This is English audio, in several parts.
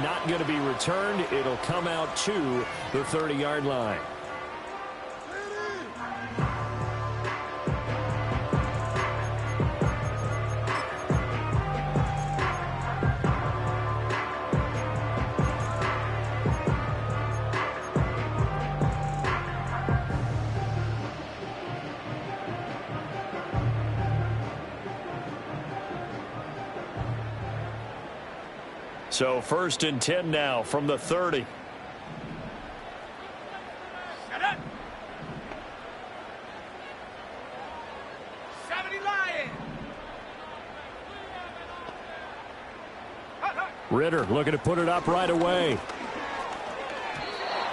not going to be returned. It'll come out to the 30-yard line. So 1st and 10 now from the 30. Ritter looking to put it up right away.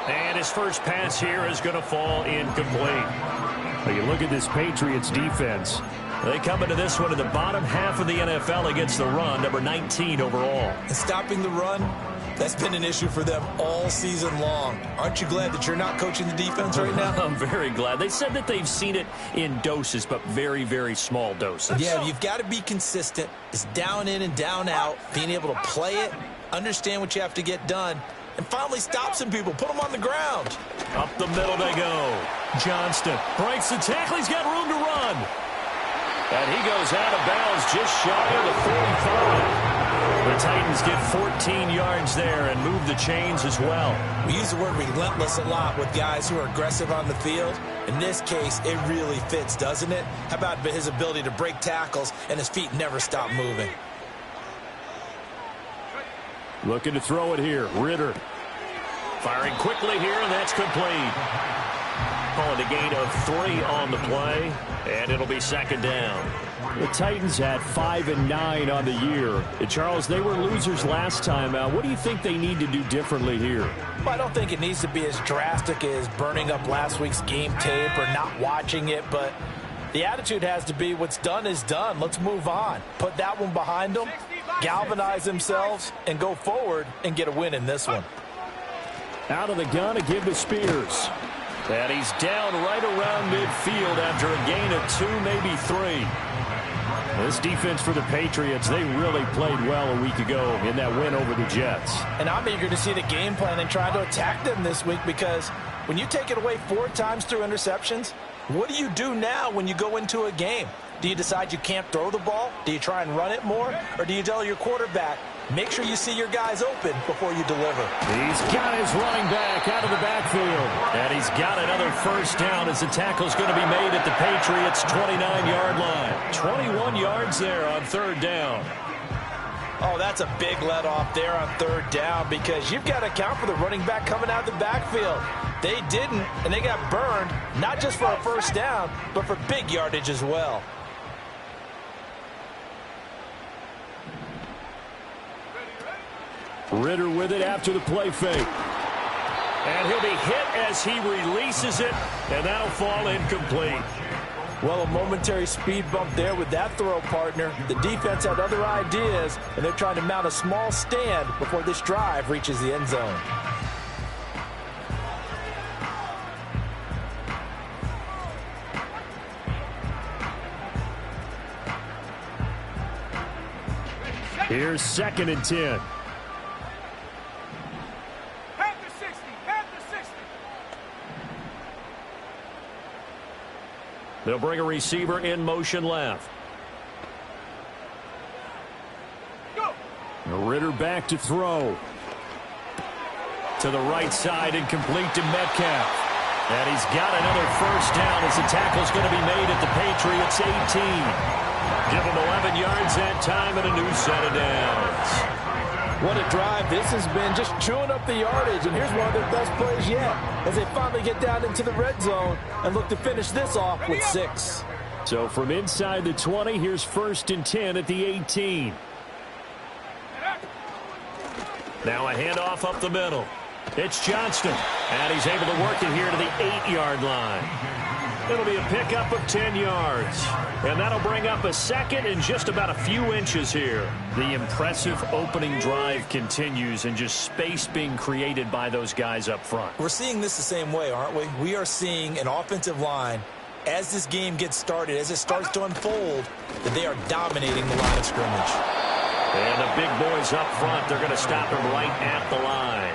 And his first pass here is going to fall incomplete. Now you look at this Patriots defense. They come into this one in the bottom half of the NFL against the run, number 19 overall. And stopping the run, that's been an issue for them all season long. Aren't you glad that you're not coaching the defense right now? I'm very glad. They said that they've seen it in doses, but very, very small doses. Yeah, you've got to be consistent. It's down in and down out, being able to play it, understand what you have to get done, and finally stop some people, put them on the ground. Up the middle they go. Johnston breaks the tackle. He's got room to run. And he goes out of bounds just shy of the 45. The Titans get 14 yards there and move the chains as well. We use the word relentless a lot with guys who are aggressive on the field. In this case, it really fits, doesn't it? How about his ability to break tackles and his feet never stop moving? Looking to throw it here. Ritter firing quickly here, and that's complete. Calling a gain of 3 on the play, and it'll be 2nd down. The Titans had 5-9 on the year. And Charles, they were losers last time out. What do you think they need to do differently here? Well, I don't think it needs to be as drastic as burning up last week's game tape or not watching it, but the attitude has to be what's done is done. Let's move on. Put that one behind them, galvanize themselves, and go forward and get a win in this one. Out of the gun to give to Spears. And he's down right around midfield after a gain of 2, maybe 3. This defense for the Patriots, they really played well a week ago in that win over the Jets. And I'm eager to see the game plan and try to attack them this week, because when you take it away 4 times through interceptions, what do you do now when you go into a game? Do you decide you can't throw the ball? Do you try and run it more? Or do you tell your quarterback, make sure you see your guys open before you deliver? He's got his running back out of the backfield. And he's got another first down as the tackle's going to be made at the Patriots' 29-yard line. 21 yards there on 3rd down. Oh, that's a big let off there on 3rd down, because you've got to account for the running back coming out of the backfield. They didn't, and they got burned, not just for a first down, but for big yardage as well. Ritter with it after the play fake. And he'll be hit as he releases it, and that'll fall incomplete. Well, a momentary speed bump there with that throw, partner. The defense had other ideas, and they're trying to mount a small stand before this drive reaches the end zone. Here's 2nd and 10. They'll bring a receiver in motion left. Go. Ritter back to throw. To the right side and complete to Metcalf. And he's got another first down as the tackle's going to be made at the Patriots' 18. Give him 11 yards that time and a new set of downs. What a drive this has been, just chewing up the yardage, and here's one of their best plays yet as they finally get down into the red zone and look to finish this off with 6. So from inside the 20, here's 1st and 10 at the 18. Now a handoff up the middle. It's Johnston, and he's able to work it here to the 8-yard line. It'll be a pickup of 10 yards. And that'll bring up a 2nd and just about a few inches here. The impressive opening drive continues, and just space being created by those guys up front. We're seeing this the same way, aren't we? We are seeing an offensive line, as this game gets started, as it starts to unfold, that they are dominating the line of scrimmage. And the big boys up front, they're going to stop him right at the line.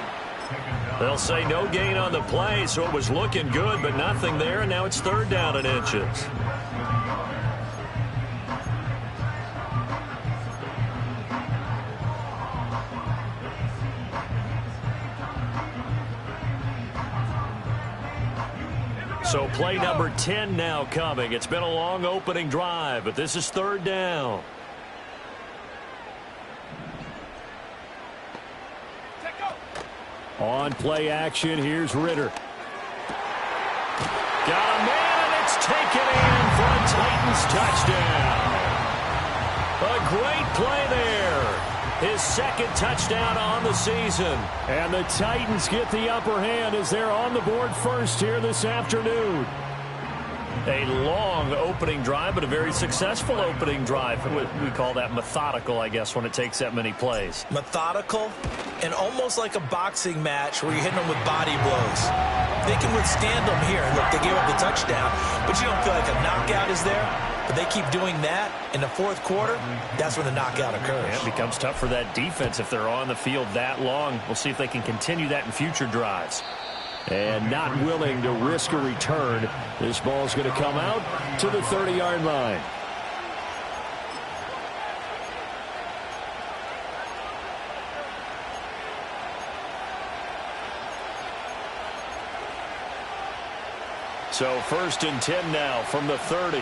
They'll say no gain on the play, so it was looking good, but nothing there, and now it's 3rd down and inches. So play number 10 now coming. It's been a long opening drive, but this is 3rd down. On play action, here's Ritter. Got a man, and it's taken in for a Titans touchdown. A great play there. His 2nd touchdown on the season. And the Titans get the upper hand as they're on the board first here this afternoon. A long opening drive, but a very successful opening drive. We call that methodical, I guess, when it takes that many plays. Methodical and almost like a boxing match where you're hitting them with body blows. They can withstand them here. Look, they gave up the touchdown, but you don't feel like a knockout is there. But they keep doing that in the 4th quarter, that's when the knockout occurs. Yeah, it becomes tough for that defense if they're on the field that long. We'll see if they can continue that in future drives. And not willing to risk a return. This ball's going to come out to the 30-yard line. So 1st and 10 now from the 30.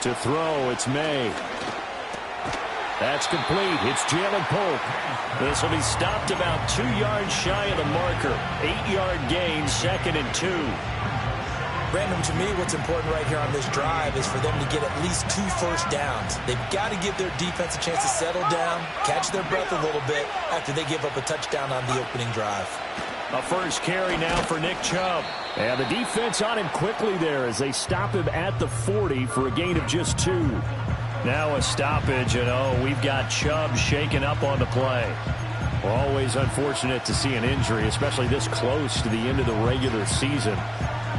To throw, it's May. That's complete. It's Jalen Polk. This will be stopped about 2 yards shy of the marker. 8-yard gain, 2nd and 2. Brandon, to me, what's important right here on this drive is for them to get at least 2 first downs. They've got to give their defense a chance to settle down, catch their breath a little bit after they give up a touchdown on the opening drive. A first carry now for Nick Chubb. And the defense on him quickly there as they stop him at the 40 for a gain of just 2. Now a stoppage, and we've got Chubb shaken up on the play. Always unfortunate to see an injury, especially this close to the end of the regular season.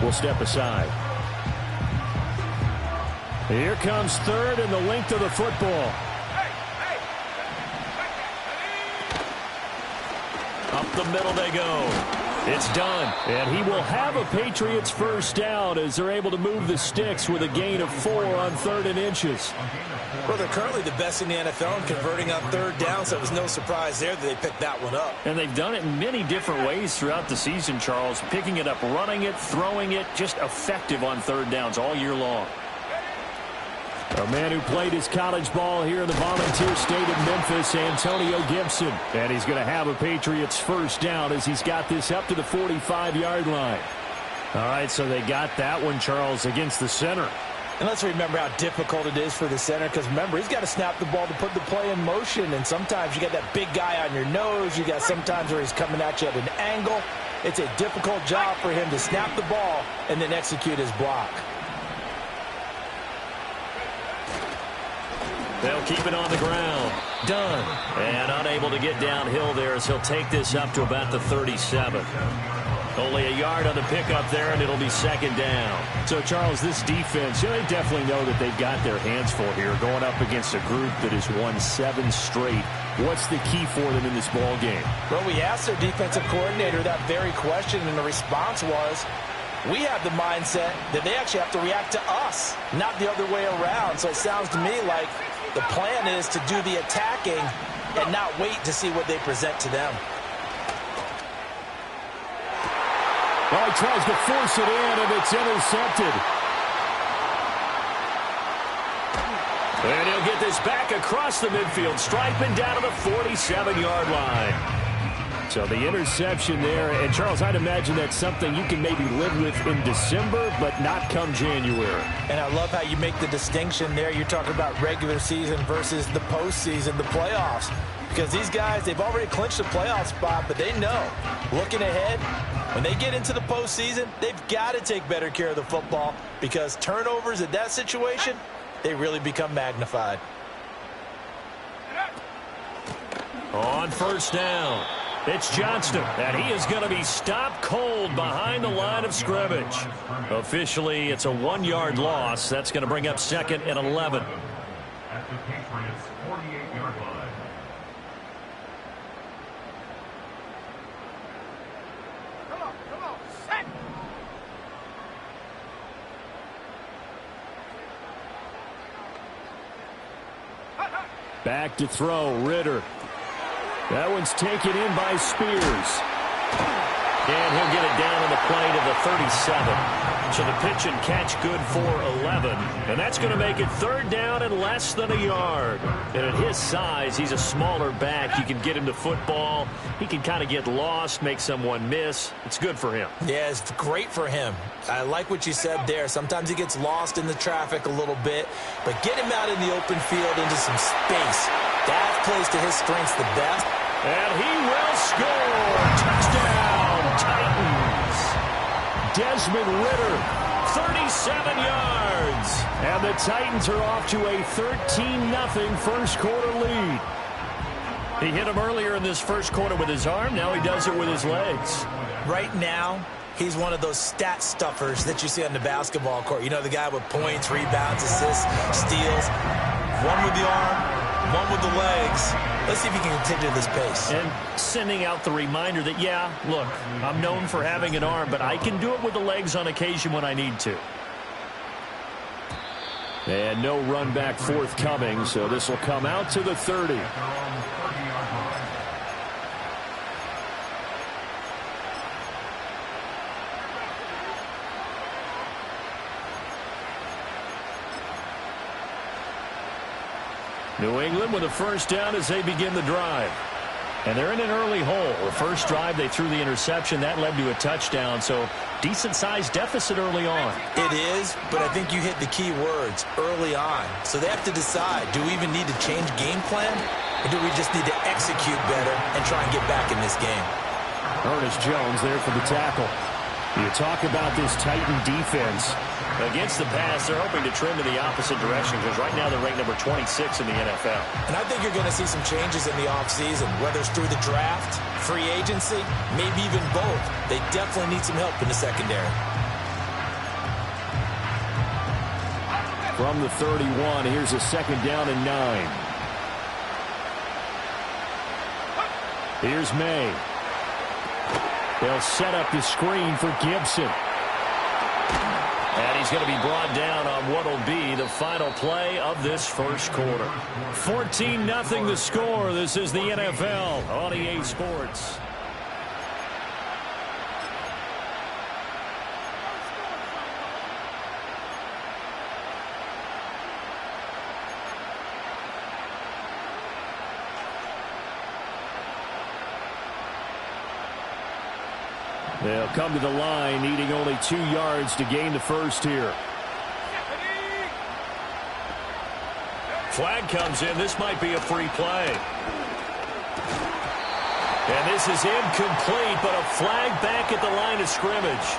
We'll step aside. Here comes 3rd and the length of the football. Up the middle they go. It's done. And he will have a Patriots first down as they're able to move the sticks with a gain of 4 on 3rd and inches. Well, they're currently the best in the NFL in converting on 3rd down, so it was no surprise there that they picked that one up. And they've done it in many different ways throughout the season, Charles. Picking it up, running it, throwing it, just effective on 3rd downs all year long. A man who played his college ball here in the volunteer state of Memphis, Antonio Gibson. And he's going to have a Patriots first down as he's got this up to the 45-yard line. All right, so they got that one, Charles, against the center. And let's remember how difficult it is for the center, because remember, he's got to snap the ball to put the play in motion, and sometimes you got that big guy on your nose. You got sometimes where he's coming at you at an angle. It's a difficult job for him to snap the ball and then execute his block. They'll keep it on the ground. Done. And unable to get downhill there as he'll take this up to about the 37. Only a yard on the pickup there, and it'll be 2nd down. So, Charles, this defense, they definitely know that they've got their hands full here, going up against a group that has won 7 straight. What's the key for them in this ball game? Well, we asked their defensive coordinator that very question, and the response was, we have the mindset that they actually have to react to us, not the other way around. So it sounds to me like the plan is to do the attacking and not wait to see what they present to them. Well, he tries to force it in, and it's intercepted. And he'll get this back across the midfield, striping down to the 47-yard line. So the interception there, and Charles, I'd imagine that's something you can maybe live with in December, but not come January. And I love how you make the distinction there. You're talking about regular season versus the postseason, the playoffs. Because these guys, they've already clinched a playoff spot, but they know, looking ahead, when they get into the postseason, they've got to take better care of the football, because turnovers in that situation, they really become magnified. On first down. It's Johnston, and he is going to be stopped cold behind the line of scrimmage. Officially, it's a 1-yard loss. That's going to bring up 2nd and 11. At the Patriots' 48-yard line. Come on, set! Back to throw, Ritter. That one's taken in by Spears. And he'll get it down on the play to the 37. So the pitch and catch good for 11. And that's going to make it 3rd down and less than a yard. And at his size, he's a smaller back. You can get him to football. He can kind of get lost, make someone miss. It's good for him. Yeah, it's great for him. I like what you said there. Sometimes he gets lost in the traffic a little bit. But get him out in the open field into some space. That plays to his strengths the best. And he will score. Touchdown, Titans. Desmond Ritter, 37 yards. And the Titans are off to a 13-0 first quarter lead. He hit him earlier in this first quarter with his arm. Now he does it with his legs. Right now, he's one of those stat stuffers that you see on the basketball court. You know, the guy with points, rebounds, assists, steals. One with the arm, one with the legs. Let's see if he can continue this pace. And sending out the reminder that, yeah, look, I'm known for having an arm, but I can do it with the legs on occasion when I need to. And no run back forthcoming, so this will come out to the 30. New England with a first down as they begin the drive. And they're in an early hole. The first drive, they threw the interception. That led to a touchdown, so decent-sized deficit early on. It is, but I think you hit the key words, early on. So they have to decide, do we even need to change game plan, or do we just need to execute better and try and get back in this game? Ernest Jones there for the tackle. You talk about this Titan defense. Against the pass, they're hoping to trend in the opposite direction because right now they're ranked number 26 in the NFL. And I think you're going to see some changes in the offseason, whether it's through the draft, free agency, maybe even both. They definitely need some help in the secondary. From the 31, here's a 2nd down and 9. Here's May. They'll set up the screen for Gibson. And he's going to be brought down on what will be the final play of this first quarter. 14-0 the score. This is the NFL on EA Sports. They'll come to the line, needing only 2 yards to gain the first here. Flag comes in. This might be a free play. And this is incomplete, but a flag back at the line of scrimmage.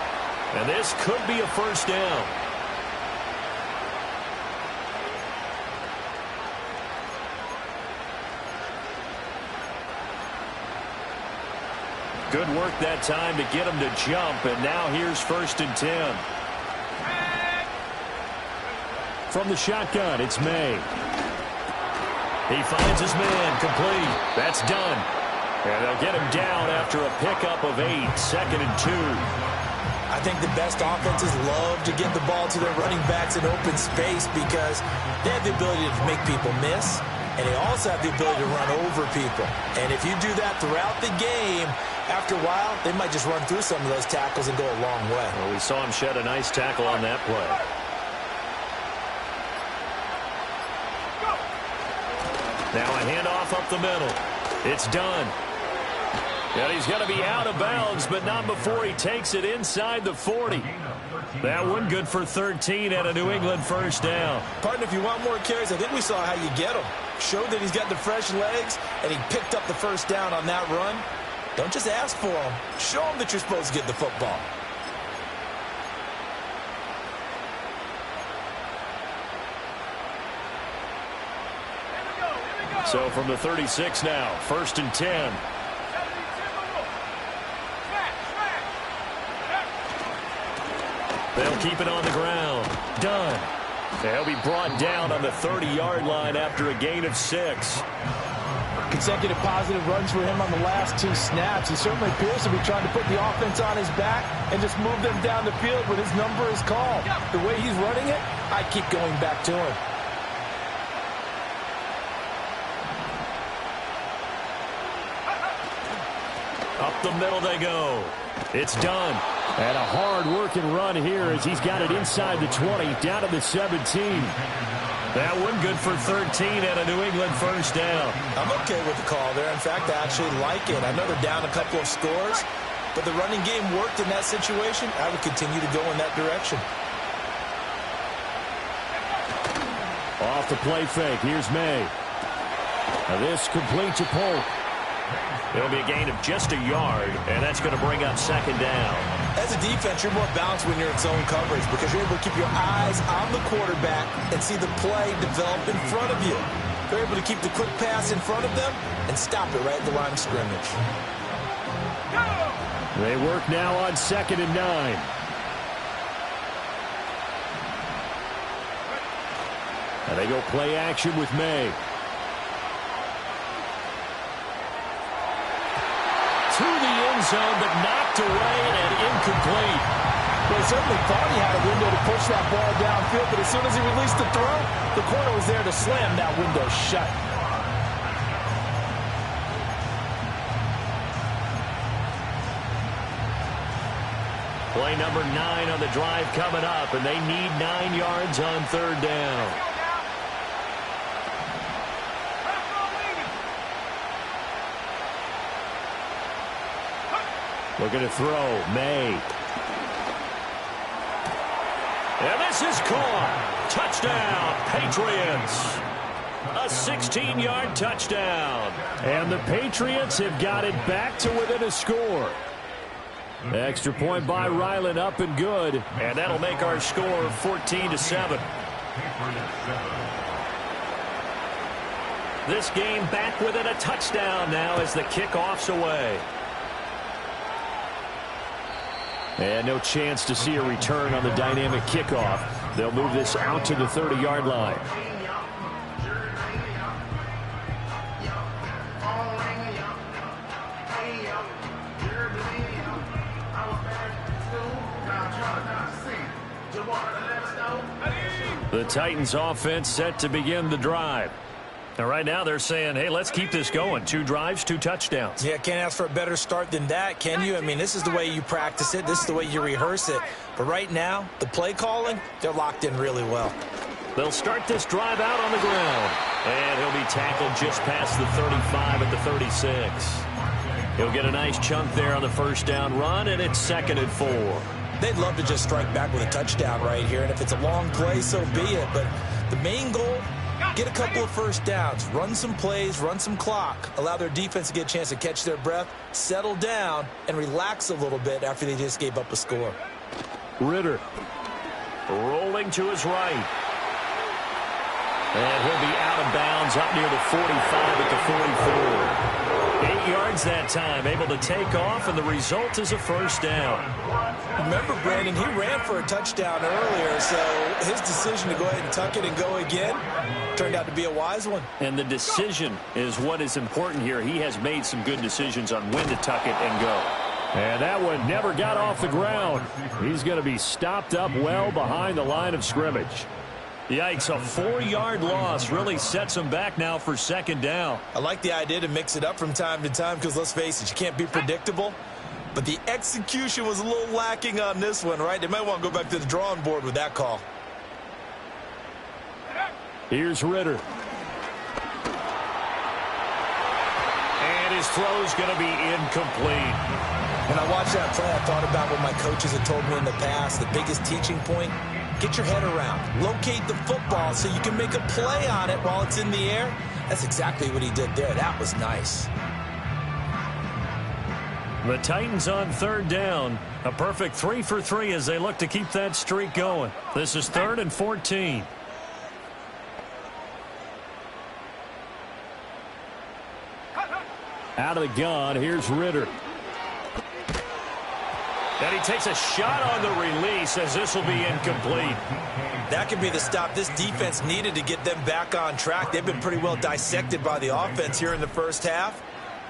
And this could be a first down. Good work that time to get him to jump, and now here's 1st and 10. From the shotgun, it's May. He finds his man, complete. That's done. And they'll get him down after a pickup of 8, 2nd and 2. I think the best offenses love to get the ball to their running backs in open space because they have the ability to make people miss, and they also have the ability to run over people. And if you do that throughout the game, after a while, they might just run through some of those tackles and go a long way. Well, we saw him shed a nice tackle on that play. Now a handoff up the middle. It's done. And he's going to be out of bounds, but not before he takes it inside the 40. That one good for 13 and a New England first down. Partner, if you want more carries, I think we saw how you get them. Showed that he's got the fresh legs, and he picked up the first down on that run. Don't just ask for them. Show them that you're supposed to get the football. So from the 36 now, 1st and 10. keep it on the ground. Done. He'll be brought down on the 30-yard line after a gain of 6. Consecutive positive runs for him on the last 2 snaps. He certainly appears to be trying to put the offense on his back and just move them down the field when his number is called. The way he's running it, I keep going back to him. Up the middle they go. It's done. And a hard-working run here as he's got it inside the 20, down to the 17. That one good for 13 and a New England first down. I'm okay with the call there. In fact, I actually like it. I know they're down a couple of scores, but the running game worked in that situation. I would continue to go in that direction. Off the play fake. Here's May. Now this complete to Polk. It'll be a gain of just a yard, and that's going to bring up second down. As a defense, you're more balanced when you're in zone coverage because you're able to keep your eyes on the quarterback and see the play develop in front of you. They're able to keep the quick pass in front of them and stop it right at the line of scrimmage. They work now on 2nd and 9. And they go play action with May. To the end zone, but knocked away and incomplete. Well, he certainly thought he had a window to push that ball downfield, but as soon as he released the throw, the corner was there to slam that window shut. Play number 9 on the drive coming up, and they need 9 yards on 3rd down. Looking to throw. May. And this is caught. Touchdown, Patriots. A 16-yard touchdown. And the Patriots have got it back to within a score. Extra point by Ryland, up and good. And that'll make our score 14-7. This game back within a touchdown now as the kickoff's away. And no chance to see a return on the dynamic kickoff. They'll move this out to the 30-yard line. The Titans offense set to begin the drive. And right now they're saying, hey, let's keep this going. 2 drives, 2 touchdowns. Yeah, can't ask for a better start than that, can you? I mean, this is the way you practice it. This is the way you rehearse it. But right now, the play calling, they're locked in really well. They'll start this drive out on the ground. And he'll be tackled just past the 35 at the 36. He'll get a nice chunk there on the first down run, and it's 2nd and 4. They'd love to just strike back with a touchdown right here. And if it's a long play, so be it. But the main goal, get a couple of first downs, run some plays, run some clock, allow their defense to get a chance to catch their breath, settle down, and relax a little bit after they just gave up a score. Ritter rolling to his right. And he'll be out of bounds up near the 45 at the 44. 8 yards that time, able to take off, and the result is a first down. Remember, Brandon, he ran for a touchdown earlier, so his decision to go ahead and tuck it and go again turned out to be a wise one. And the decision is what is important here. He has made some good decisions on when to tuck it and go. And that one never got off the ground. He's going to be stopped up well behind the line of scrimmage. Yikes, a 4-yard loss really sets him back now for 2nd down. I like the idea to mix it up from time to time because, let's face it, you can't be predictable. But the execution was a little lacking on this one, right? They might want to go back to the drawing board with that call. Here's Ritter. And his throw's going to be incomplete. When I watched that play, I thought about what my coaches had told me in the past. The biggest teaching point, get your head around. Locate the football so you can make a play on it while it's in the air. That's exactly what he did there. That was nice. The Titans on 3rd down. A perfect 3 for 3 as they look to keep that streak going. This is 3rd and 14. Out of the gun, here's Ritter. And he takes a shot on the release as this will be incomplete. That could be the stop this defense needed to get them back on track. They've been pretty well dissected by the offense here in the first half.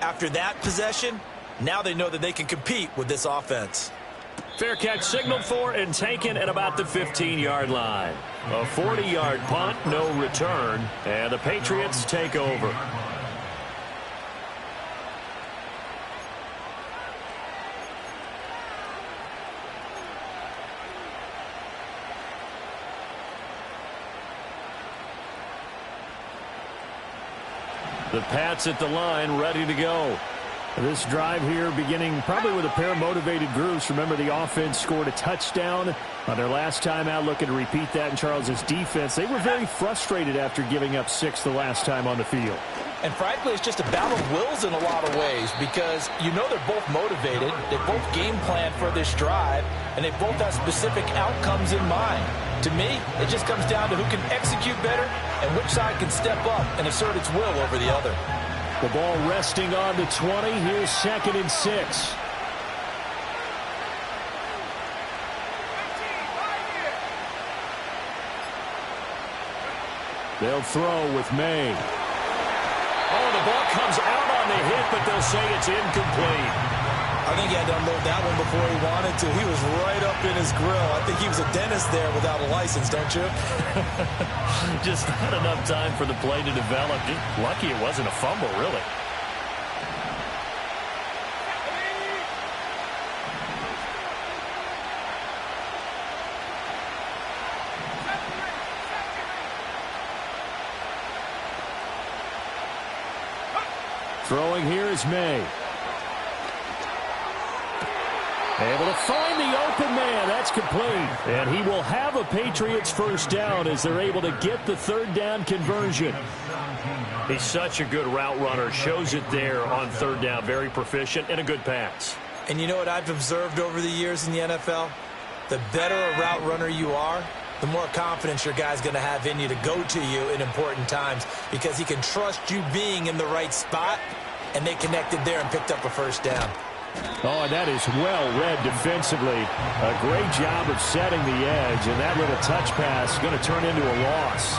After that possession, now they know that they can compete with this offense. Fair catch signaled for and taken at about the 15-yard line. A 40-yard punt, no return, and the Patriots take over. The Pats at the line, ready to go. This drive here beginning probably with a pair of motivated groups. Remember, the offense scored a touchdown on their last time out, looking to repeat that in Charles's defense. They were very frustrated after giving up 6 the last time on the field. And frankly, it's just a battle of wills in a lot of ways because you know they're both motivated. They both game plan for this drive, and they both have specific outcomes in mind. To me, it just comes down to who can execute better and which side can step up and assert its will over the other. The ball resting on the 20. Here's 2nd and 6. They'll throw with May. Oh, the ball comes out on the hit, but they'll say it's incomplete. I think he had to unload that one before he wanted to. He was right up in his grill. I think he was a dentist there without a license, don't you? Just not enough time for the play to develop. Lucky it wasn't a fumble, really. Throwing here is May. Able to find the open man. That's complete. And he will have a Patriots first down as they're able to get the 3rd down conversion. He's such a good route runner. Shows it there on 3rd down. Very proficient and a good pass. And you know what I've observed over the years in the NFL? The better a route runner you are, the more confidence your guy's going to have in you to go to you in important times because he can trust you being in the right spot, and they connected there and picked up a first down. Oh, and that is well read defensively. A great job of setting the edge, and that little touch pass is going to turn into a loss.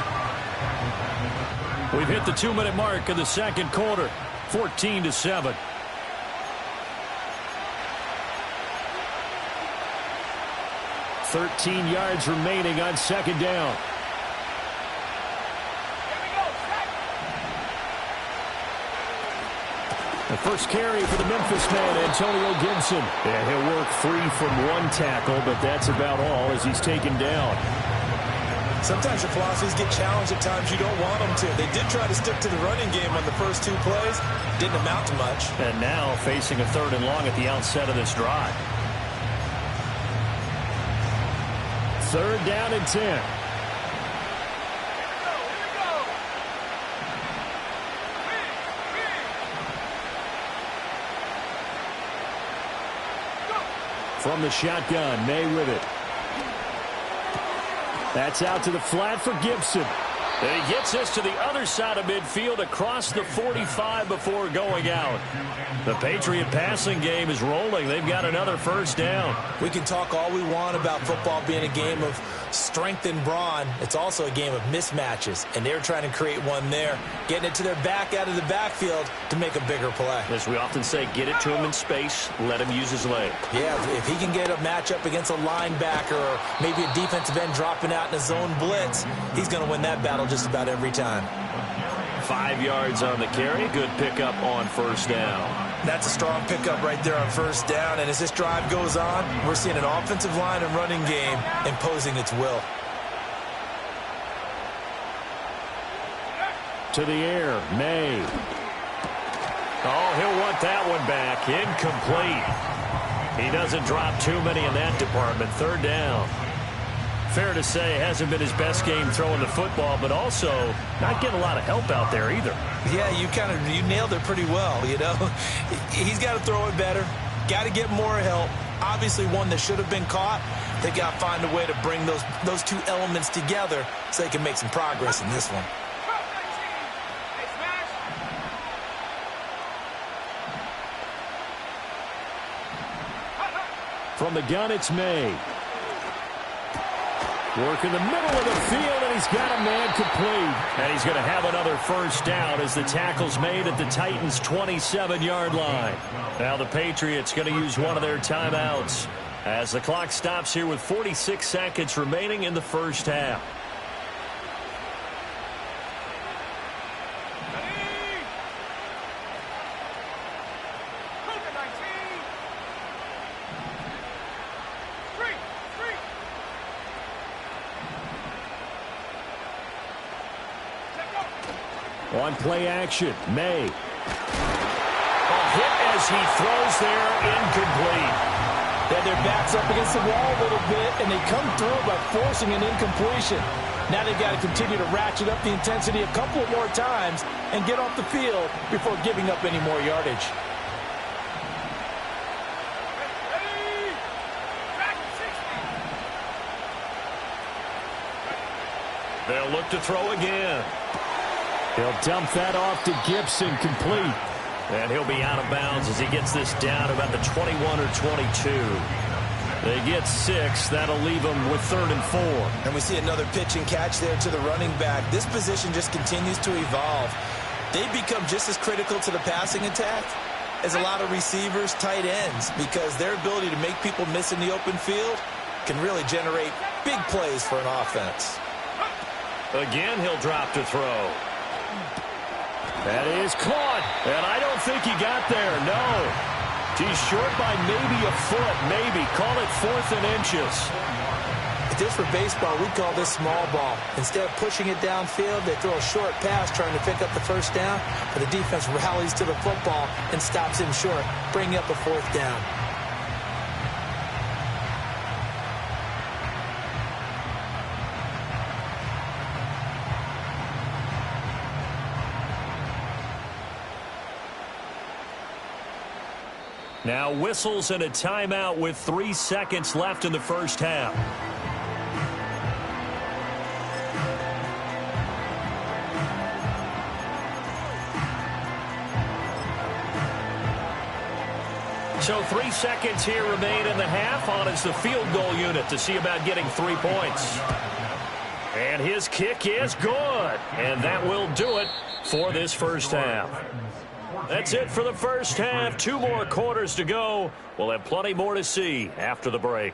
We've hit the 2-minute mark of the second quarter, 14-7. $13 yards remaining on 2nd down. The first carry for the Memphis man, Antonio Gibson. And he'll work 3 from 1 tackle, but that's about all as he's taken down. Sometimes your philosophies get challenged at times you don't want them to. They did try to stick to the running game on the first 2 plays. Didn't amount to much. And now facing a 3rd and long at the outset of this drive. 3rd down and 10. From the shotgun, May with it. That's out to the flat for Gibson. And he gets us to the other side of midfield across the 45 before going out. The Patriot passing game is rolling. They've got another first down. We can talk all we want about football being a game of strength and brawn. It's also a game of mismatches, and they're trying to create one there, getting it to their back out of the backfield to make a bigger play. As we often say, get it to him in space, let him use his leg. Yeah, if he can get a matchup against a linebacker or maybe a defensive end dropping out in a zone blitz, he's going to win that battle just about every time. 5 yards on the carry. Good pickup on first down. That's a strong pickup right there on first down. And as this drive goes on, we're seeing an offensive line and running game imposing its will. To the air, May. Oh, he'll want that one back. Incomplete. He doesn't drop too many in that department. 3rd down. Fair to say, hasn't been his best game throwing the football, but also not getting a lot of help out there either. Yeah, you nailed it pretty well, you know. He's got to throw it better. Got to get more help. Obviously one that should have been caught. They got to find a way to bring those 2 elements together so they can make some progress in this one. From the gun, it's May. Work in the middle of the field, and he's got a man complete. And he's going to have another first down as the tackle's made at the Titans' 27-yard line. Now the Patriots going to use one of their timeouts as the clock stops here with 46 seconds remaining in the first half. On play action, May. A hit as he throws there, incomplete. They had their backs up against the wall a little bit, and they come through by forcing an incompletion. Now they've got to continue to ratchet up the intensity a couple more times and get off the field before giving up any more yardage. They'll look to throw again. He'll dump that off to Gibson, complete. And he'll be out of bounds as he gets this down about the 21 or 22. They get 6. That'll leave them with 3rd and 4. And we see another pitch and catch there to the running back. This position just continues to evolve. They become just as critical to the passing attack as a lot of receivers, tight ends, because their ability to make people miss in the open field can really generate big plays for an offense. Again, he'll drop to throw. That is caught. And I don't think he got there, no. He's short by maybe a foot, maybe. Call it 4th and inches. If this were baseball, we'd call this small ball. Instead of pushing it downfield, they throw a short pass trying to pick up the first down, but the defense rallies to the football and stops him short, bringing up a 4th down. Now whistles and a timeout with 3 seconds left in the first half. So 3 seconds here remain in the half. On is the field goal unit to see about getting 3 points. And his kick is good. And that will do it for this first half. That's it for the first half. 2 more quarters to go. We'll have plenty more to see after the break.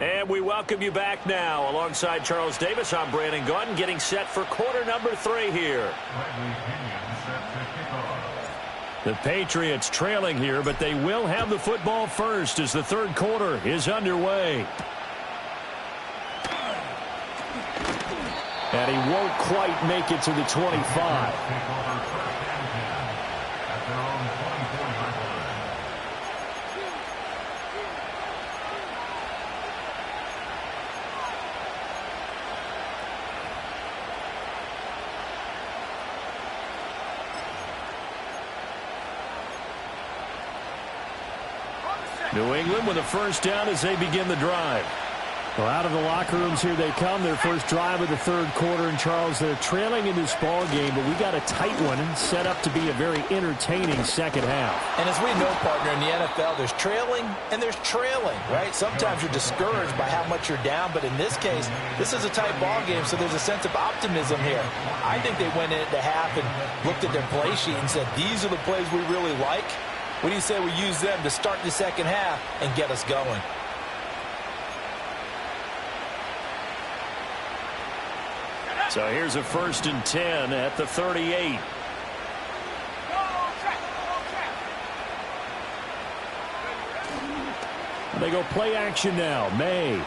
And we welcome you back now. Alongside Charles Davis, I'm Brandon Gaudin, getting set for quarter number 3 here. The Patriots trailing here, but they will have the football first as the third quarter is underway. And he won't quite make it to the 25. New England with a first down as they begin the drive. Well, out of the locker rooms here they come. Their first drive of the third quarter. And, Charles, they're trailing in this ball game, but we got a tight one and set up to be a very entertaining second half. And as we know, partner, in the NFL, there's trailing and there's trailing, right? Sometimes you're discouraged by how much you're down, but in this case, this is a tight ball game, so there's a sense of optimism here. I think they went into half and looked at their play sheet and said, these are the plays we really like. What do you say we use them to start the second half and get us going? So here's a 1st and 10 at the 38. And they go play action now. May. Into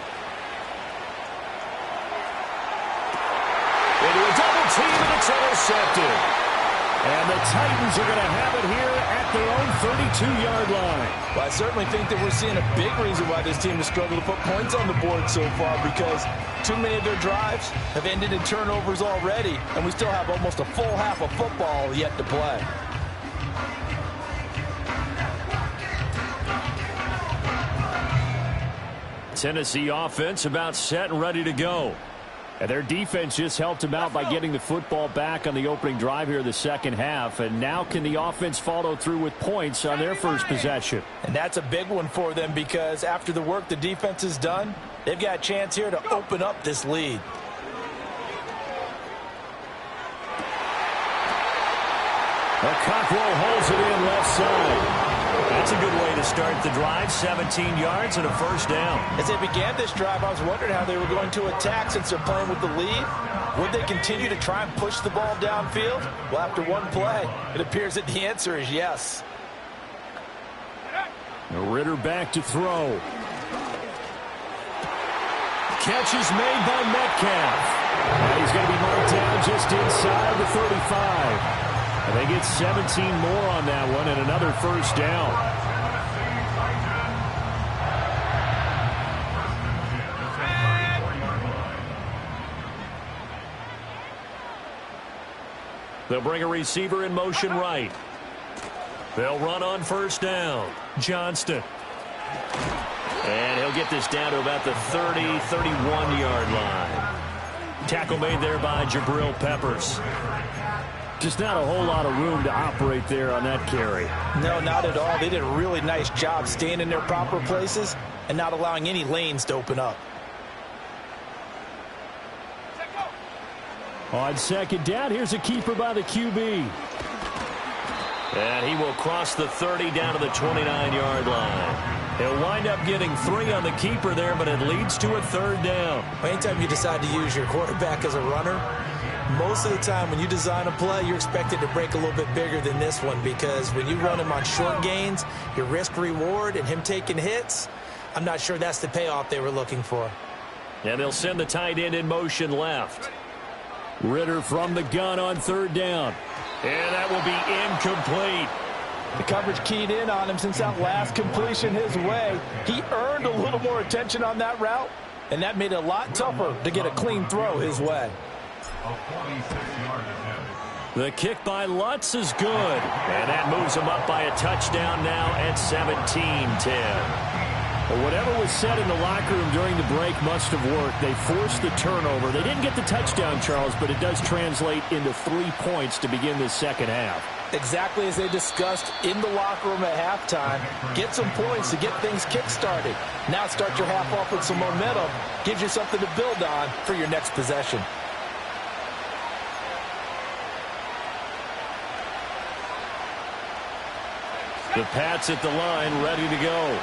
a double team, and it's intercepted. And the Titans are going to have it here at their own 32-yard line. Well, I certainly think that we're seeing a big reason why this team has struggled to put points on the board so far, because too many of their drives have ended in turnovers already, and we still have almost a full half of football yet to play. Tennessee offense about set and ready to go. And their defense just helped him out by getting the football back on the opening drive here in the second half. And now can the offense follow through with points on their first possession? And that's a big one for them because after the work the defense has done, they've got a chance here to open up this lead. Cockrell holds it in left side. That's a good way to start the drive. 17 yards and a first down. As they began this drive, I was wondering how they were going to attack since they're playing with the lead. Would they continue to try and push the ball downfield? Well, after one play, it appears that the answer is yes. Ritter back to throw. Catch is made by Metcalf. And he's going to be marked down just inside the 35. And they get 17 more on that one and another first down. They'll bring a receiver in motion right. They'll run on first down. Johnston. And he'll get this down to about the 30-31-yard line. Tackle made there by Jabril Peppers. Just not a whole lot of room to operate there on that carry. No, not at all. They did a really nice job staying in their proper places and not allowing any lanes to open up. On second down, here's a keeper by the QB. And he will cross the 30 down to the 29-yard line. He'll wind up getting 3 on the keeper there, but it leads to a third down. Anytime you decide to use your quarterback as a runner, most of the time when you design a play, you're expected to break a little bit bigger than this one because when you run him on short gains, your risk-reward and him taking hits, I'm not sure that's the payoff they were looking for. And they'll send the tight end in motion left. Ritter from the gun on third down. And that will be incomplete. The coverage keyed in on him since that last completion his way. He earned a little more attention on that route, and that made it a lot tougher to get a clean throw his way. The kick by Lutz is good. And that moves him up by a touchdown now at 17-10. Well, whatever was said in the locker room during the break must have worked. They forced the turnover. They didn't get the touchdown, Charles, but it does translate into 3 points to begin this second half. Exactly as they discussed in the locker room at halftime. Get some points to get things kick-started. Now start your half off with some momentum. Gives you something to build on for your next possession. The Pats at the line, ready to go.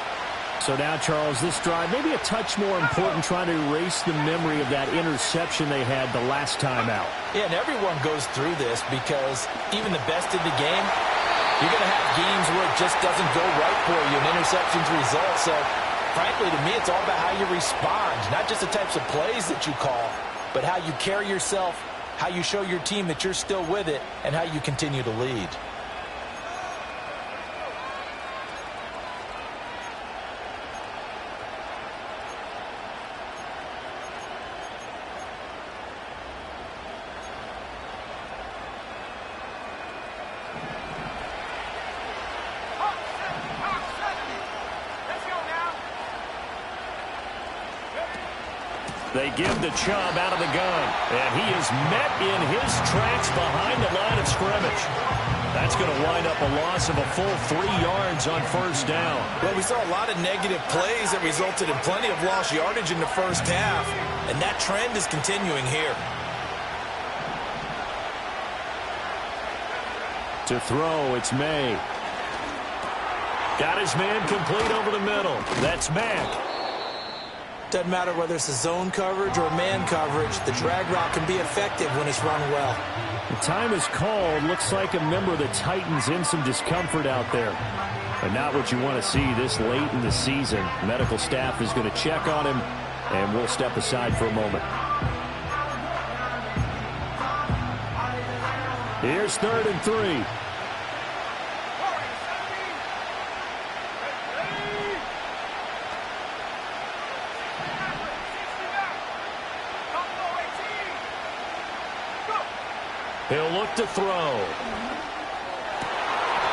So now, Charles, this drive maybe a touch more important, trying to erase the memory of that interception they had the last time out. Yeah, and everyone goes through this because even the best in the game, you're going to have games where it just doesn't go right for you, and interceptions result. So, frankly, to me, it's all about how you respond, not just the types of plays that you call, but how you carry yourself, how you show your team that you're still with it, and how you continue to lead. They give the Chubb out of the gun, and he is met in his tracks behind the line of scrimmage. That's going to wind up a loss of a full 3 yards on first down. Well, we saw a lot of negative plays that resulted in plenty of lost yardage in the first half, and that trend is continuing here. To throw, it's May. Got his man complete over the middle. That's Mack. Doesn't matter whether it's a zone coverage or man coverage, the drag route can be effective when it's run well. The time is called. Looks like a member of the Titans in some discomfort out there. But not what you want to see this late in the season. Medical staff is going to check on him, and we'll step aside for a moment. Here's 3rd and 3. He'll look to throw.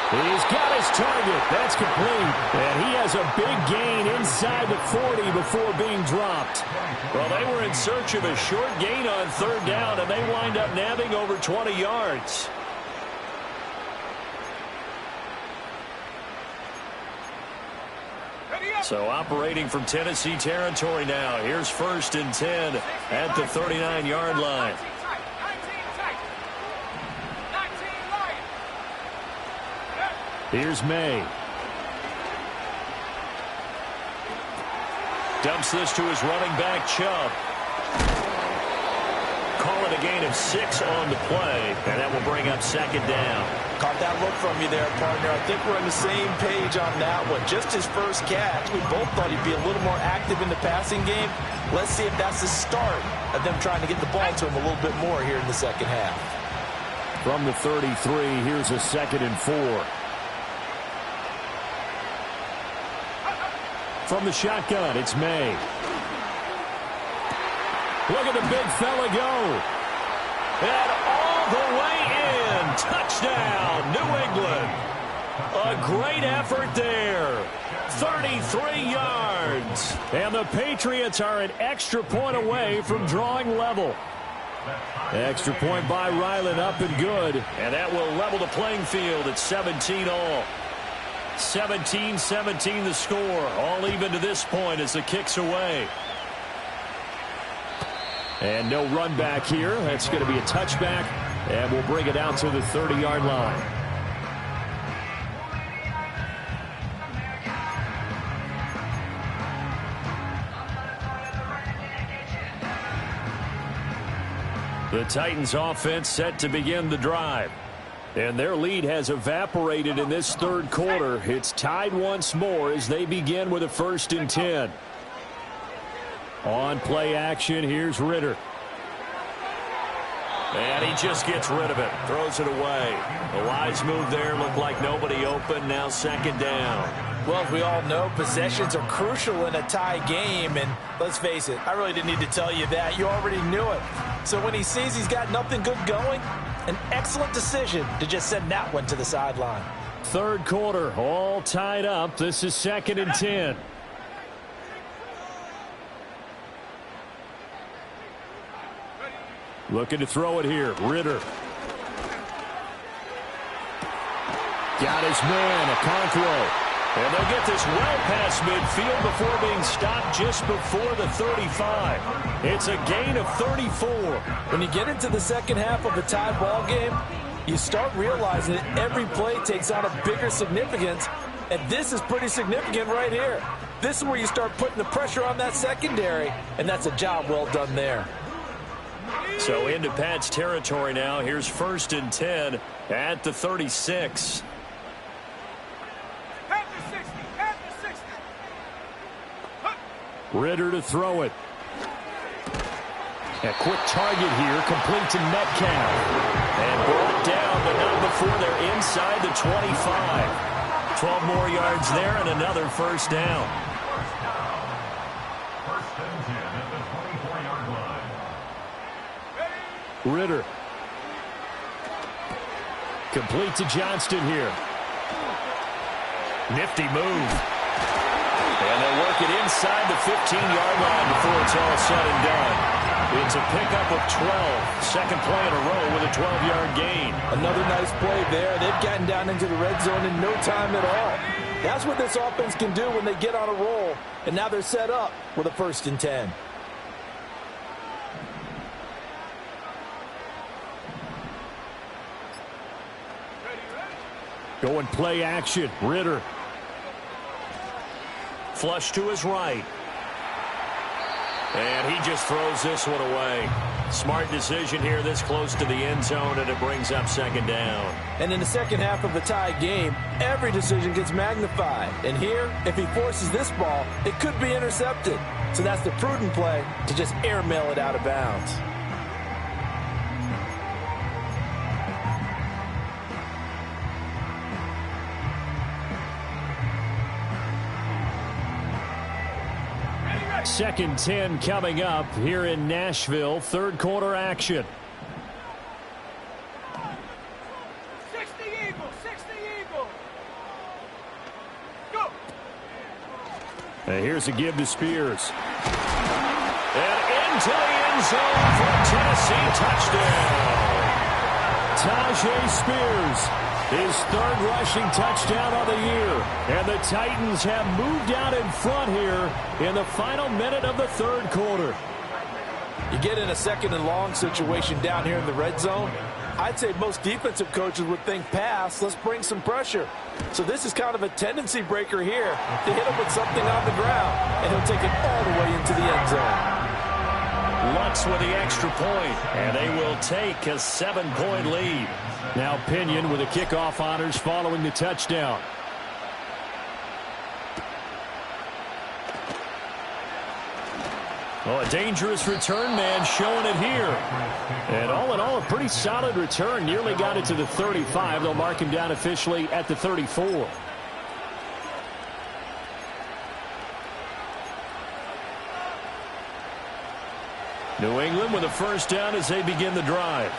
He's got his target. That's complete. And he has a big gain inside the 40 before being dropped. Well, they were in search of a short gain on third down, and they wind up nabbing over 20 yards. So operating from Tennessee territory now. Here's 1st and 10 at the 39-yard line. Here's May. Dumps this to his running back, Chubb. Call it a gain of 6 on the play, and that will bring up 2nd down. Caught that look from you there, partner. I think we're on the same page on that one. Just his first catch. We both thought he'd be a little more active in the passing game. Let's see if that's the start of them trying to get the ball to him a little bit more here in the second half. From the 33, here's a 2nd and 4. From the shotgun, it's May. Look at the big fella go. And all the way in. Touchdown, New England. A great effort there. 33 yards. And the Patriots are an extra point away from drawing level. Extra point by Ryland, up and good. And that will level the playing field at 17 all. 17-17 the score. All even to this point as the kick's away. And no run back here. That's going to be a touchback. And we'll bring it out to the 30-yard line. The Titans offense set to begin the drive. And their lead has evaporated in this third quarter. It's tied once more as they begin with a 1st and 10. On play action, here's Ritter. And he just gets rid of it. Throws it away. A wise move there. Looked like nobody open. Now 2nd down. Well, as we all know, possessions are crucial in a tie game. And let's face it, I really didn't need to tell you that. You already knew it. So when he sees he's got nothing good going, an excellent decision to just send that one to the sideline. Third quarter, all tied up. This is 2nd and 10. Looking to throw it here. Ritter. Got his man, Okonkwo. And they'll get this well past midfield before being stopped just before the 35. It's a gain of 34. When you get into the second half of a tie ball game, you start realizing that every play takes on a bigger significance, and this is pretty significant right here. This is where you start putting the pressure on that secondary, and that's a job well done there. So into Pat's territory now. Here's 1st and 10 at the 36. Ritter to throw it. A quick target here, complete to Metcalf. And brought down, but not before they're inside the 25. 12 more yards there and another 1st down. 1st and 10 at the 24-yard line. Ritter. Complete to Johnston here. Nifty move. And they'll work it inside the 15-yard line before it's all said and done. It's a pickup of 12. Second play in a row with a 12-yard gain. Another nice play there. They've gotten down into the red zone in no time at all. That's what this offense can do when they get on a roll. And now they're set up with a 1st and 10. Going play action. Ritter. Flush to his right. And he just throws this one away. Smart decision here this close to the end zone, and it brings up 2nd down. And in the second half of a tie game, every decision gets magnified. And here, if he forces this ball, it could be intercepted. So that's the prudent play to just airmail it out of bounds. Second 10 coming up here in Nashville. Third quarter action. 60 Eagles, 60 Eagles. And here's a give to Spears. And into the end zone for a Tennessee touchdown. Tajay Spears, his third rushing touchdown of the year. And the Titans have moved out in front here in the final minute of the third quarter. You get in a second and long situation down here in the red zone. I'd say most defensive coaches would think pass, let's bring some pressure. So this is kind of a tendency breaker here to hit him with something on the ground, and he'll take it all the way into the end zone. Lutz with the extra point, and they will take a 7-point lead. Now Pinion with the kickoff honors following the touchdown. Oh, a dangerous return man showing it here. And all in all, a pretty solid return. Nearly got it to the 35. They'll mark him down officially at the 34. New England with a first down as they begin the drive.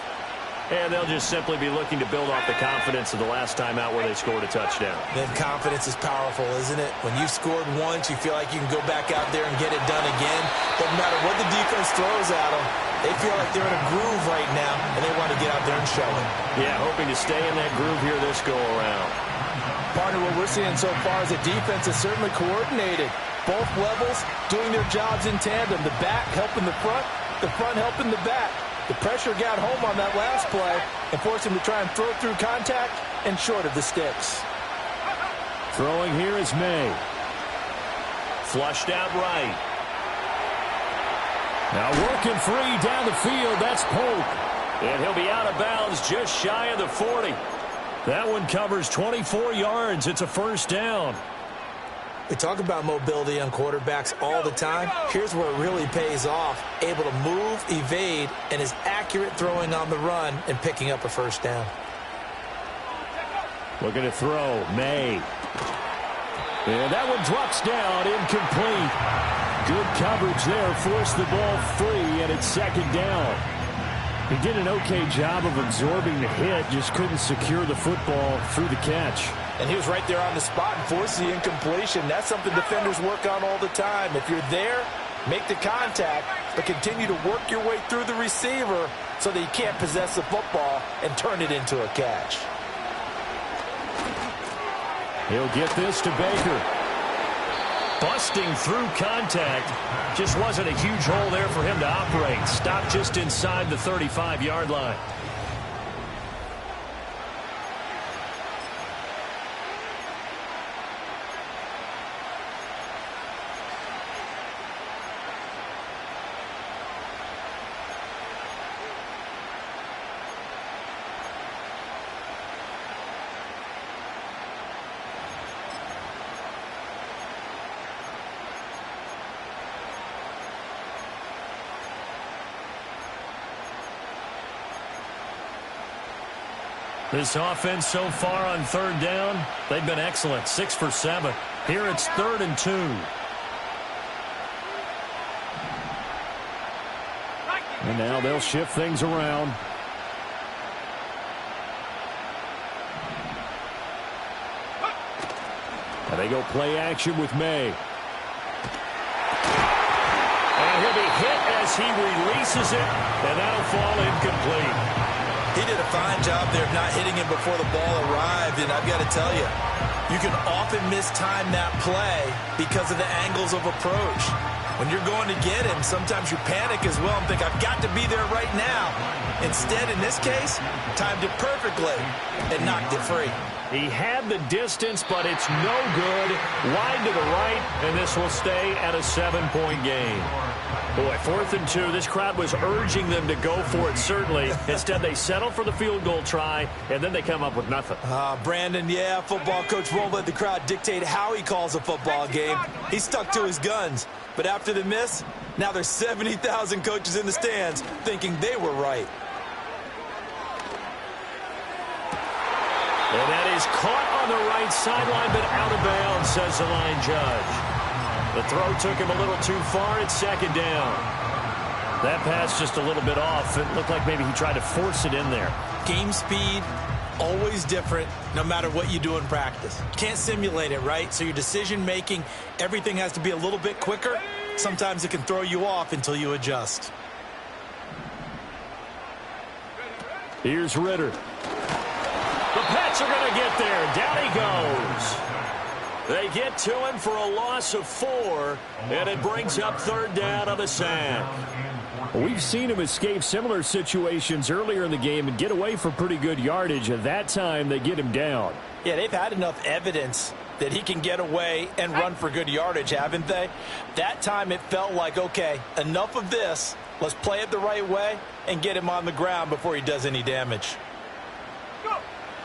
And they'll just simply be looking to build off the confidence of the last time out where they scored a touchdown. Then confidence is powerful, isn't it? When you've scored once, you feel like you can go back out there and get it done again. Doesn't matter what the defense throws at them. They feel like they're in a groove right now, and they want to get out there and show it. Yeah, hoping to stay in that groove here this go-around. Partner, what we're seeing so far is the defense is certainly coordinated. Both levels doing their jobs in tandem. The back helping the front helping the back. The pressure got home on that last play and forced him to try and throw through contact and short of the sticks. Throwing here is May. Flushed out right. Now working free down the field. That's Polk. And he'll be out of bounds just shy of the 40. That one covers 24 yards. It's a first down. We talk about mobility on quarterbacks all the time. Here's where it really pays off. Able to move, evade, and is accurate throwing on the run and picking up a first down. Looking to throw. May. And that one drops down. Incomplete. Good coverage there. Forced the ball free, and it's second down. He did an okay job of absorbing the hit. Just couldn't secure the football through the catch. And he was right there on the spot and forced the incompletion. That's something defenders work on all the time. If you're there, make the contact, but continue to work your way through the receiver so that you can't possess the football and turn it into a catch. He'll get this to Baker. Busting through contact. Just wasn't a huge hole there for him to operate. Stopped just inside the 35-yard line. This offense so far on third down, they've been excellent. 6 for 7. Here it's 3rd and 2. And now they'll shift things around. And they go play action with May. And he'll be hit as he releases it, and that'll fall incomplete. He did a fine job there of not hitting him before the ball arrived, and I've got to tell you, you can often mistime that play because of the angles of approach. When you're going to get him, sometimes you panic as well and think, I've got to be there right now. Instead, in this case, timed it perfectly and knocked it free. He had the distance, but it's no good. Wide to the right, and this will stay at a 7-point game. Boy, 4th and 2. This crowd was urging them to go for it, certainly. Instead, they settle for the field goal try, and then they come up with nothing. Brandon, yeah, football coach won't let the crowd dictate how he calls a football game. He stuck to his guns. But after the miss, now there's 70,000 coaches in the stands thinking they were right. And that is caught on the right sideline, but out of bounds, says the line judge. The throw took him a little too far. It's 2nd down. That pass just a little bit off. It looked like maybe he tried to force it in there. Game speed, always different no matter what you do in practice. Can't simulate it, right? So your decision-making, everything has to be a little bit quicker. Sometimes it can throw you off until you adjust. Here's Ritter. The Pats are going to get there. Down he goes. They get to him for a loss of 4, and it brings up third down on the sack. We've seen him escape similar situations earlier in the game and get away for pretty good yardage. At that time, they get him down. Yeah, they've had enough evidence that he can get away and run for good yardage, haven't they? That time it felt like, okay, enough of this. Let's play it the right way and get him on the ground before he does any damage.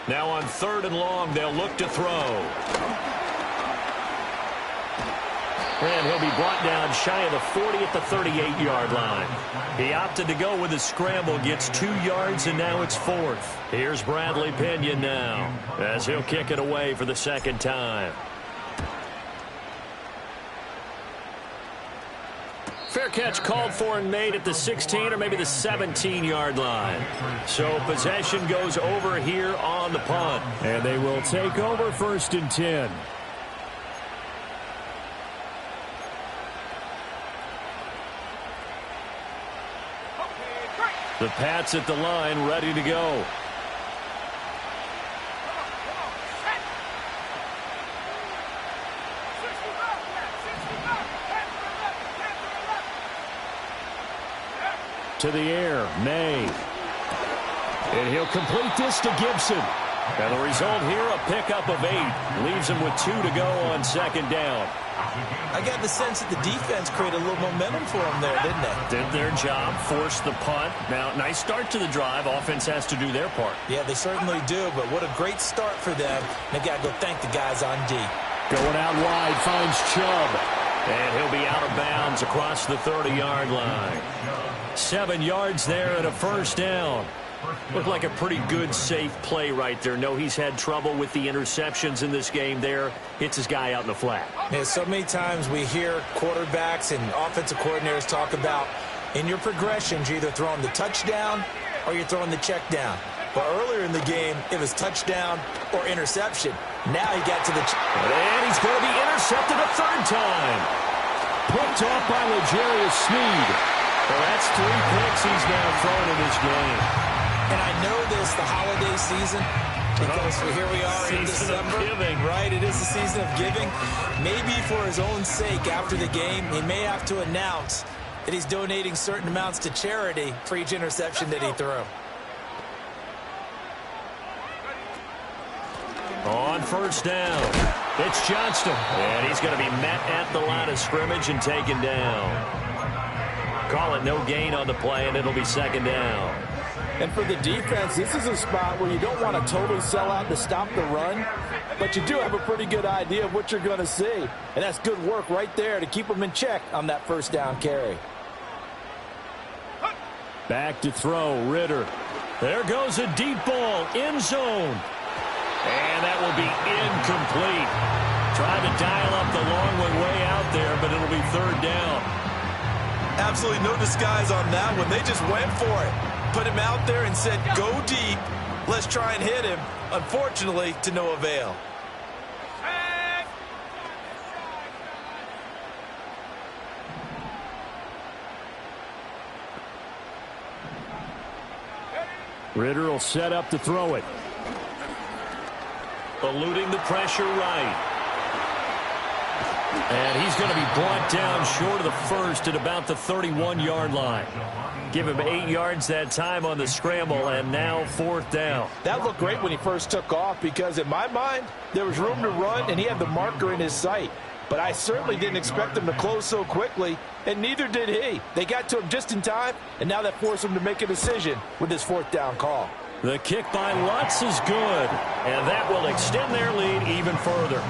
Now on 3rd and long, they'll look to throw. And he'll be brought down shy of the 40 at the 38-yard line. He opted to go with a scramble, gets 2 yards, and now it's 4th. Here's Bradley Pinion now as he'll kick it away for the second time. Fair catch called for and made at the 16 or maybe the 17-yard line. So possession goes over here on the punt. And they will take over 1st and 10. The Pats at the line, ready to go. To the air, May. And he'll complete this to Gibson. And the result here, a pickup of 8. Leaves him with 2 to go on 2nd down. I got the sense that the defense created a little momentum for them there, didn't they? Did their job, forced the punt. Now, nice start to the drive. Offense has to do their part. Yeah, they certainly do, but what a great start for them. They've got to go thank the guys on D. Going out wide, finds Chubb. And he'll be out of bounds across the 30-yard line. 7 yards there and a 1st down. Looked like a pretty good, safe play right there. No, he's had trouble with the interceptions in this game there. Hits his guy out in the flat. Yeah, so many times we hear quarterbacks and offensive coordinators talk about in your progressions, you're either throwing the touchdown or you're throwing the check down. But earlier in the game, it was touchdown or interception. Now he got to the... And he's going to be intercepted a 3rd time. Picked off by L'Jarius Sneed. Well, that's 3 picks he's now thrown in this game. And I know this, the holiday season, because here we are in December. Giving. Right, it is the season of giving. Maybe for his own sake after the game, he may have to announce that he's donating certain amounts to charity for each interception that he threw. On 1st down, it's Johnston. And he's going to be met at the line of scrimmage and taken down. Call it no gain on the play, and it'll be 2nd down. And for the defense, this is a spot where you don't want to totally sell out to stop the run, but you do have a pretty good idea of what you're going to see. And that's good work right there to keep them in check on that 1st down carry. Back to throw, Ritter. There goes a deep ball, end zone. And that will be incomplete. Trying to dial up the long one way out there, but it'll be 3rd down. Absolutely no disguise on that one. They just went for it. Put him out there and said, go deep. Let's try and hit him. Unfortunately, to no avail. Ritter will set up to throw it. Eluding the pressure right. And he's going to be brought down short of the 1st at about the 31-yard line. Give him 8 yards that time on the scramble, and now 4th down. That looked great when he first took off because, in my mind, there was room to run, and he had the marker in his sight. But I certainly didn't expect him to close so quickly, and neither did he. They got to him just in time, and now that forced him to make a decision with his 4th down call. The kick by Lutz is good, and that will extend their lead even further.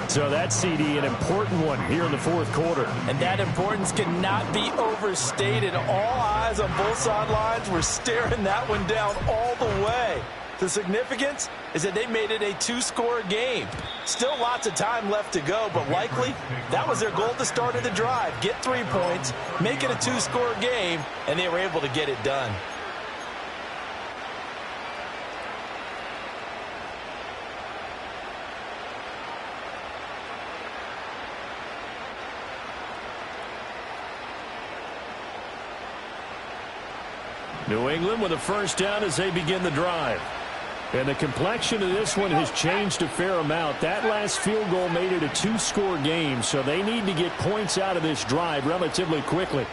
So that CD, an important one here in the 4th quarter. And that importance cannot be overstated. All eyes on both sidelines were staring that one down all the way. The significance is that they made it a 2-score game. Still lots of time left to go, but likely that was their goal at the start of the drive. Get 3 points, make it a 2-score game, and they were able to get it done. New England with a first down as they begin the drive. And the complexion of this one has changed a fair amount. That last field goal made it a two-score game, so they need to get points out of this drive relatively quickly.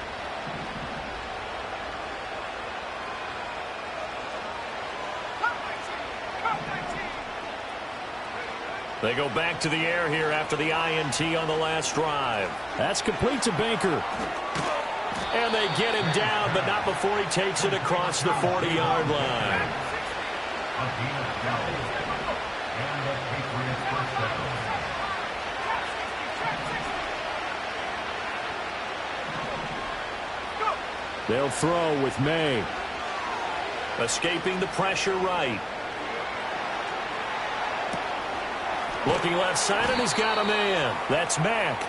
They go back to the air here after the INT on the last drive. That's complete to Baker. And they get him down, but not before he takes it across the 40-yard line. They'll throw with May. Escaping the pressure right. Looking left side, and he's got a man. That's Mack.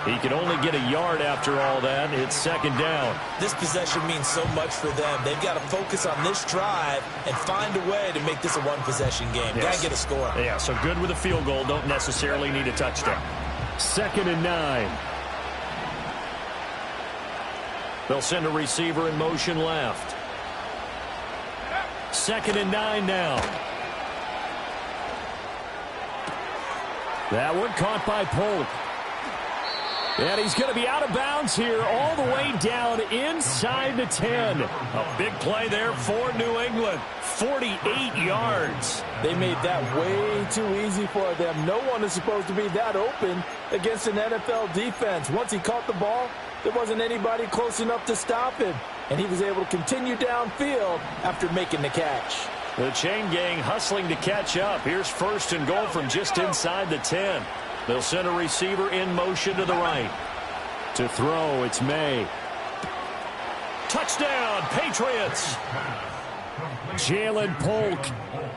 He can only get a yard after all that. It's second down. This possession means so much for them. They've got to focus on this drive and find a way to make this a one-possession game. Yes. Got to get a score. Yeah, so good with a field goal. Don't necessarily need a touchdown. 2nd and 9. They'll send a receiver in motion left. 2nd and 9 now. That one caught by Polk. And he's going to be out of bounds here all the way down inside the 10. A big play there for New England. 48 yards. They made that way too easy for them. No one is supposed to be that open against an NFL defense. Once he caught the ball, there wasn't anybody close enough to stop him. And he was able to continue downfield after making the catch. The chain gang hustling to catch up. Here's 1st and goal from just inside the 10. They'll send a receiver in motion to the right. To throw, it's May. Touchdown, Patriots. Jalen Polk.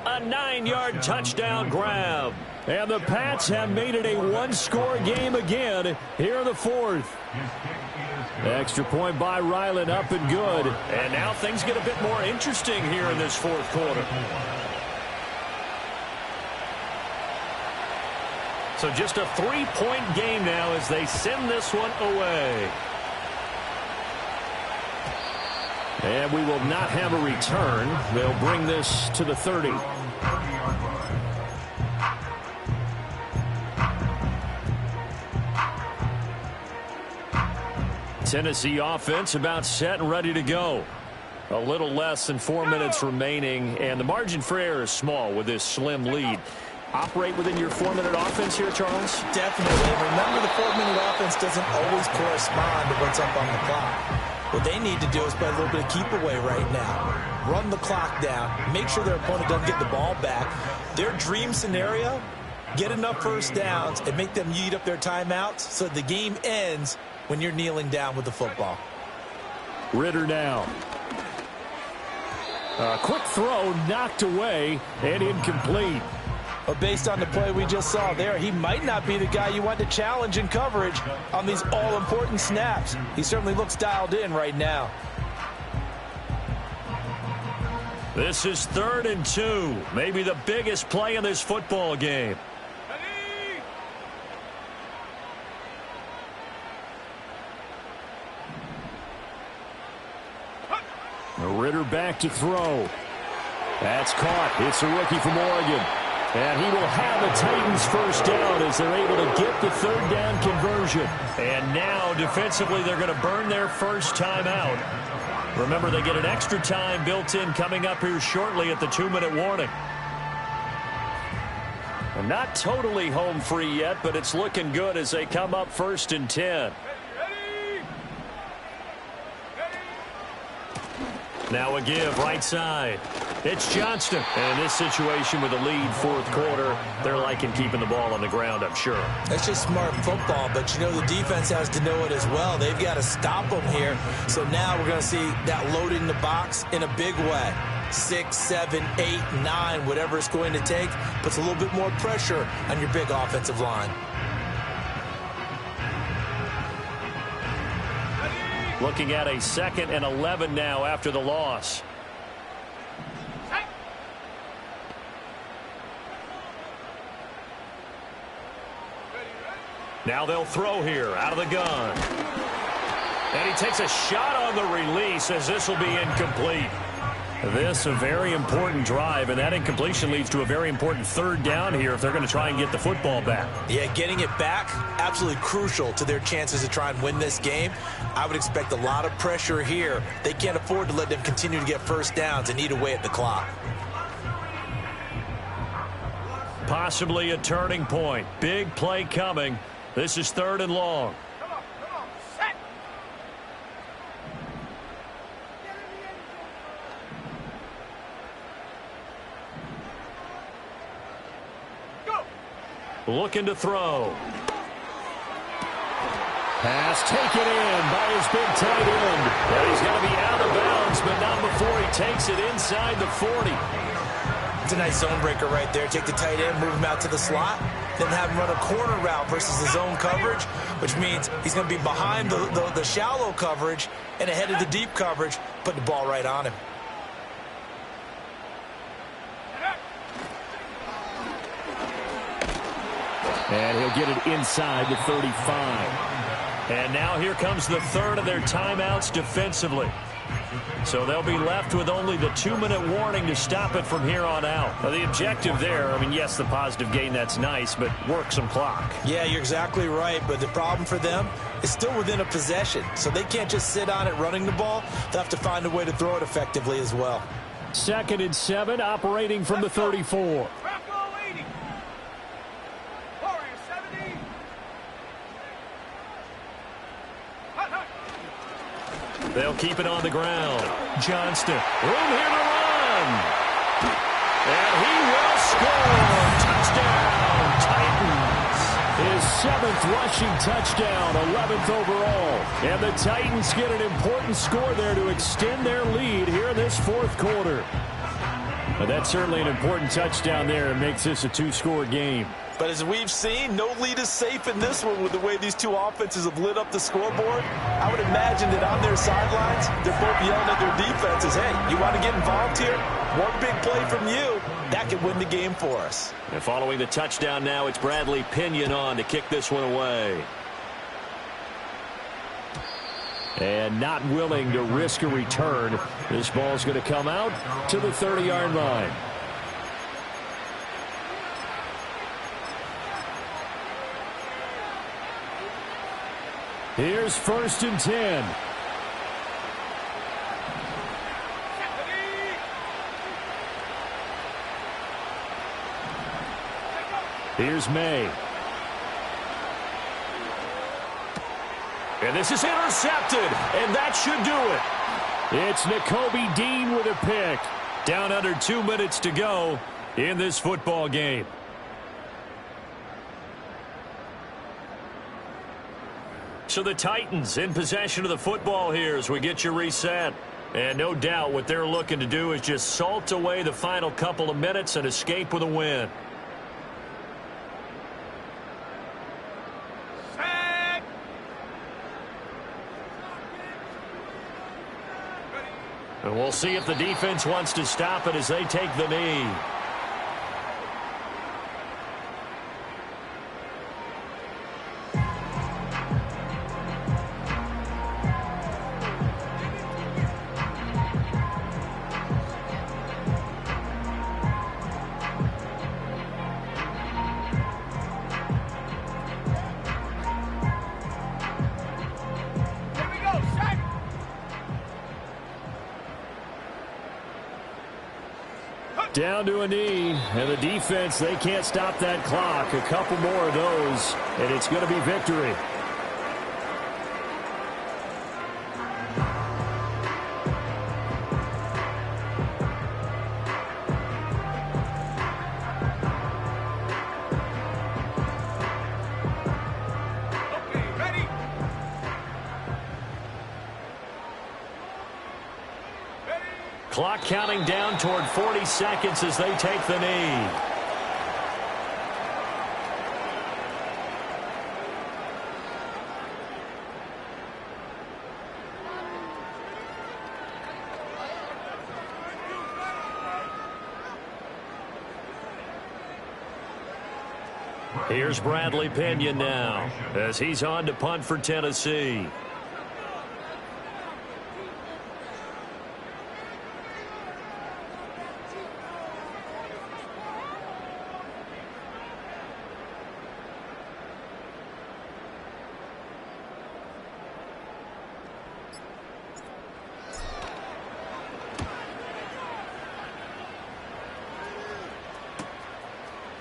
A 9-yard touchdown grab. And the Pats have made it a one-score game again here in the 4th. Extra point by Ryland, up and good. And now things get a bit more interesting here in this 4th quarter. So just a 3-point game now as they send this one away. And we will not have a return. They'll bring this to the 30. Tennessee offense about set and ready to go. A little less than 4 minutes remaining, and the margin for error is small with this slim lead. Operate within your 4-minute offense here, Charles? Definitely. Remember, the 4-minute offense doesn't always correspond to what's up on the clock. What they need to do is play a little bit of keep away right now. Run the clock down. Make sure their opponent doesn't get the ball back. Their dream scenario, get enough first downs and make them eat up their timeouts so the game ends when you're kneeling down with the football. Ritter now. A quick throw knocked away and incomplete. But based on the play we just saw there, he might not be the guy you want to challenge in coverage on these all-important snaps. He certainly looks dialed in right now. This is 3rd and 2. Maybe the biggest play in this football game. Ritter back to throw. That's caught. It's a rookie from Oregon. And he will have the Titans first down as they're able to get the 3rd down conversion. And now defensively they're going to burn their first time out. Remember, they get an extra time built in coming up here shortly at the 2-minute warning. And not totally home free yet, but it's looking good as they come up 1st and 10. Now a give right side. It's Johnston. And in this situation with a lead 4th quarter, they're liking keeping the ball on the ground, I'm sure. That's just smart football, but you know the defense has to know it as well. They've got to stop them here. So now we're going to see that loading the box in a big way. 6, 7, 8, 9, whatever it's going to take, puts a little bit more pressure on your big offensive line. Looking at a 2nd and 11 now after the loss. Now they'll throw here out of the gun. And he takes a shot on the release as this will be incomplete. This a very important drive, and that incompletion leads to a very important third down here if they're going to try and get the football back. Yeah, getting it back, absolutely crucial to their chances to try and win this game. I would expect a lot of pressure here. They can't afford to let them continue to get first downs and eat away at the clock. Possibly a turning point. Big play coming. This is 3rd and long. Come on, set. Go. Looking to throw. Pass taken in by his big tight end. And he's going to be out of bounds, but not before he takes it inside the 40. It's a nice zone breaker right there. Take the tight end, move him out to the slot, then have him run a corner route versus the zone coverage, which means he's going to be behind the shallow coverage and ahead of the deep coverage, put the ball right on him. And he'll get it inside the 35. And now here comes the 3rd of their timeouts defensively. So they'll be left with only the 2-minute warning to stop it from here on out. Now, the objective there, I mean, yes, the positive gain, that's nice, but work some clock. Yeah, you're exactly right, but the problem for them is still within a possession. So they can't just sit on it running the ball. They'll have to find a way to throw it effectively as well. 2nd and 7, operating from the 34. Bronco 80. Warrior 70. Hut, hut. They'll keep it on the ground. Johnston, room here to run. And he will score. Touchdown, Titans. His 7th rushing touchdown, 11th overall. And the Titans get an important score there to extend their lead here in this 4th quarter. But that's certainly an important touchdown there. It makes this a 2-score game. But as we've seen, no lead is safe in this one with the way these two offenses have lit up the scoreboard. I would imagine that on their sidelines, they're both yelling at their defenses, hey, you want to get involved here? One big play from you, that could win the game for us. And following the touchdown now, it's Bradley Pinion on to kick this one away. And not willing to risk a return. This ball's going to come out to the 30-yard line. Here's 1st and 10. Here's May. And this is intercepted, and that should do it. It's Nakobe Dean with a pick. Down under 2 minutes to go in this football game. So the Titans in possession of the football here as we get you reset. And no doubt what they're looking to do is just salt away the final couple of minutes and escape with a win. Set. And we'll see if the defense wants to stop it as they take the knee. Here we go, set. Down to a knee, and the defense, they can't stop that clock. A couple more of those, and it's going to be victory. Okay, ready. Clock counting down toward 40 seconds as they take the knee. Here's Bradley Pinion now as he's on to punt for Tennessee.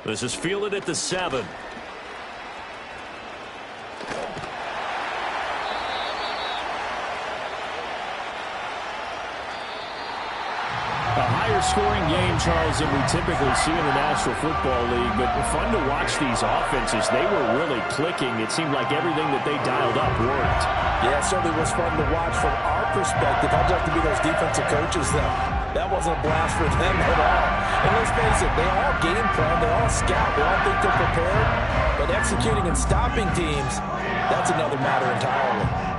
This is fielded at the 7. A higher scoring game, Charles, than we typically see in the National Football League, but fun to watch these offenses. They were really clicking. It seemed like everything that they dialed up worked. Yeah, it certainly was fun to watch from our perspective. I'd like to be those defensive coaches, though. That wasn't a blast for them at all. And let's face it, they all game plan, they all scout, they all think they're prepared. But executing and stopping teams, that's another matter entirely.